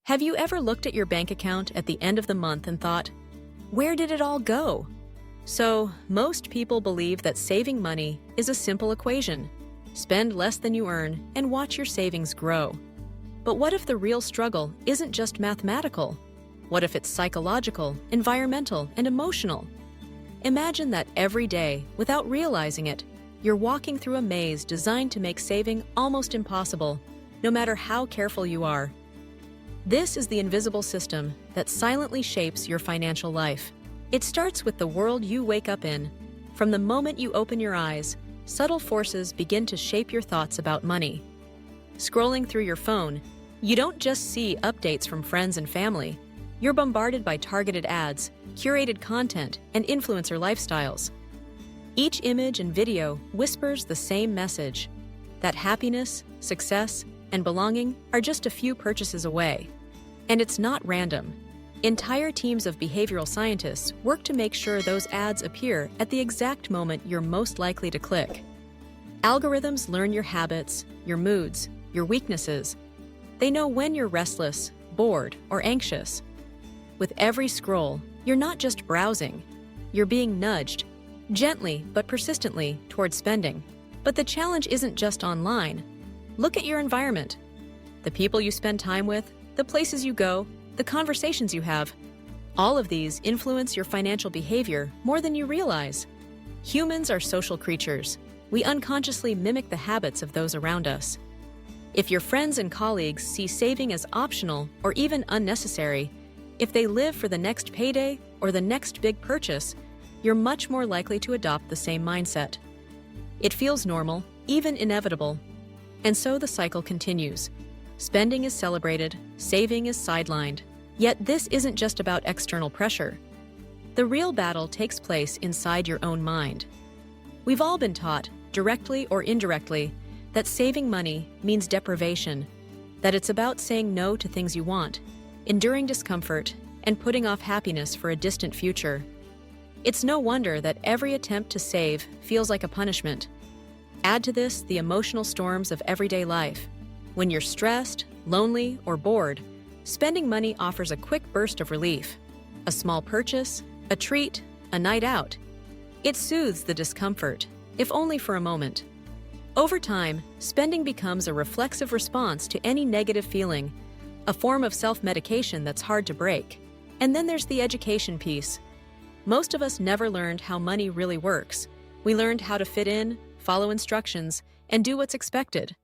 Have you ever looked at your bank account at the end of the month and thought, where did it all go? So, most people believe that saving money is a simple equation. Spend less than you earn and watch your savings grow. But what if the real struggle isn't just mathematical? What if it's psychological, environmental, and emotional? Imagine that every day, without realizing it, you're walking through a maze designed to make saving almost impossible, no matter how careful you are. This is the invisible system that silently shapes your financial life. It starts with the world you wake up in. From the moment you open your eyes, subtle forces begin to shape your thoughts about money. Scrolling through your phone, you don't just see updates from friends and family. You're bombarded by targeted ads, curated content, and influencer lifestyles. Each image and video whispers the same message, that happiness, success, and belonging are just a few purchases away. And it's not random. Entire teams of behavioral scientists work to make sure those ads appear at the exact moment you're most likely to click. Algorithms learn your habits, your moods, your weaknesses. They know when you're restless, bored, or anxious. With every scroll, you're not just browsing. You're being nudged, gently but persistently, towards spending. But the challenge isn't just online. Look at your environment. The people you spend time with, the places you go, the conversations you have. All of these influence your financial behavior more than you realize. Humans are social creatures. We unconsciously mimic the habits of those around us. If your friends and colleagues see saving as optional or even unnecessary, if they live for the next payday or the next big purchase, you're much more likely to adopt the same mindset. It feels normal, even inevitable. And so the cycle continues. Spending is celebrated, saving is sidelined. Yet this isn't just about external pressure. The real battle takes place inside your own mind. We've all been taught, directly or indirectly, that saving money means deprivation, that it's about saying no to things you want, enduring discomfort, and putting off happiness for a distant future. It's no wonder that every attempt to save feels like a punishment. Add to this the emotional storms of everyday life. When you're stressed, lonely, or bored, spending money offers a quick burst of relief. A small purchase, a treat, a night out. It soothes the discomfort, if only for a moment. Over time, spending becomes a reflexive response to any negative feeling, a form of self-medication that's hard to break. And then there's the education piece. Most of us never learned how money really works. We learned how to fit in, follow instructions, and do what's expected.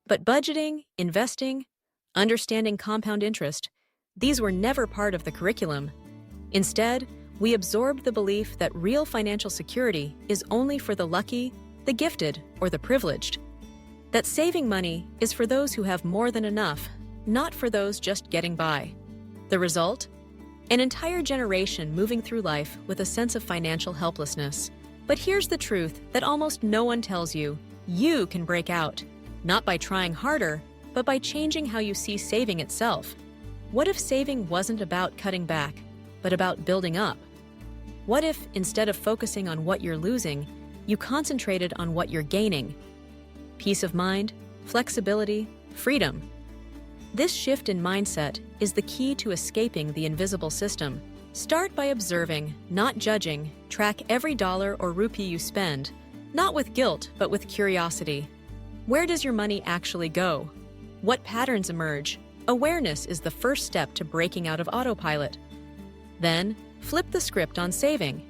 But budgeting, investing, understanding compound interest, these were never part of the curriculum. Instead, we absorbed the belief that real financial security is only for the lucky, the gifted, or the privileged. That saving money is for those who have more than enough, not for those just getting by. The result? An entire generation moving through life with a sense of financial helplessness. But here's the truth that almost no one tells you. You can break out. Not by trying harder, but by changing how you see saving itself. What if saving wasn't about cutting back, but about building up? What if, instead of focusing on what you're losing, you concentrated on what you're gaining? Peace of mind, flexibility, freedom. This shift in mindset is the key to escaping the invisible system. Start by observing, not judging. Track every dollar or rupee you spend, not with guilt, but with curiosity. Where does your money actually go? What patterns emerge? Awareness is the first step to breaking out of autopilot. Then, flip the script on saving.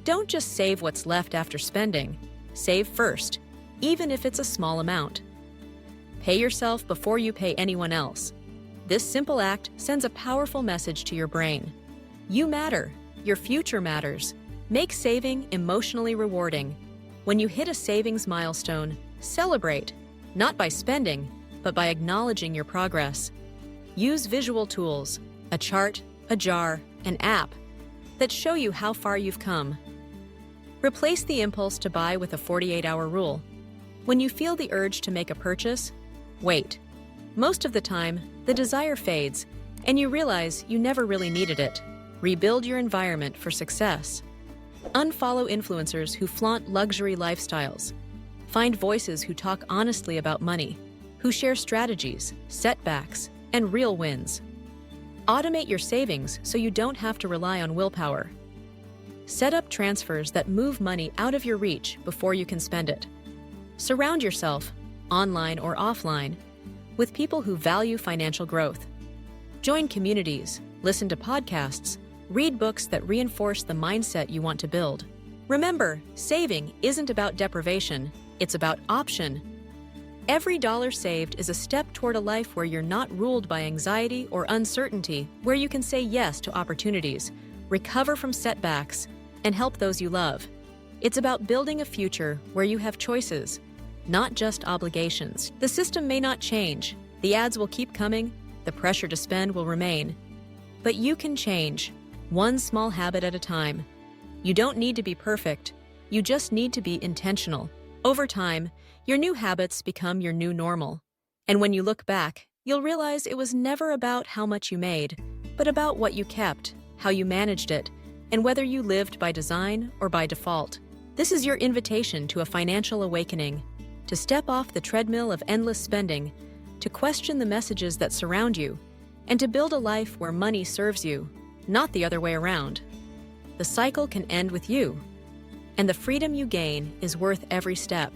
Don't just save what's left after spending. Save first, even if it's a small amount. Pay yourself before you pay anyone else. This simple act sends a powerful message to your brain. You matter. Your future matters. Make saving emotionally rewarding. When you hit a savings milestone, celebrate, not by spending, but by acknowledging your progress. Use visual tools, a chart, a jar, an app, that show you how far you've come. Replace the impulse to buy with a 48-hour rule. When you feel the urge to make a purchase, wait. Most of the time, the desire fades, and you realize you never really needed it. Rebuild your environment for success. Unfollow influencers who flaunt luxury lifestyles. Find voices who talk honestly about money, who share strategies, setbacks, and real wins. Automate your savings so you don't have to rely on willpower. Set up transfers that move money out of your reach before you can spend it. Surround yourself, online or offline, with people who value financial growth. Join communities, listen to podcasts, read books that reinforce the mindset you want to build. Remember, saving isn't about deprivation, it's about option. Every dollar saved is a step toward a life where you're not ruled by anxiety or uncertainty, where you can say yes to opportunities, recover from setbacks, and help those you love. It's about building a future where you have choices, not just obligations. The system may not change, the ads will keep coming, the pressure to spend will remain. But you can change, one small habit at a time. You don't need to be perfect, you just need to be intentional. Over time, your new habits become your new normal. And when you look back, you'll realize it was never about how much you made, but about what you kept, how you managed it, and whether you lived by design or by default. This is your invitation to a financial awakening, to step off the treadmill of endless spending, to question the messages that surround you, and to build a life where money serves you, not the other way around. The cycle can end with you, and the freedom you gain is worth every step.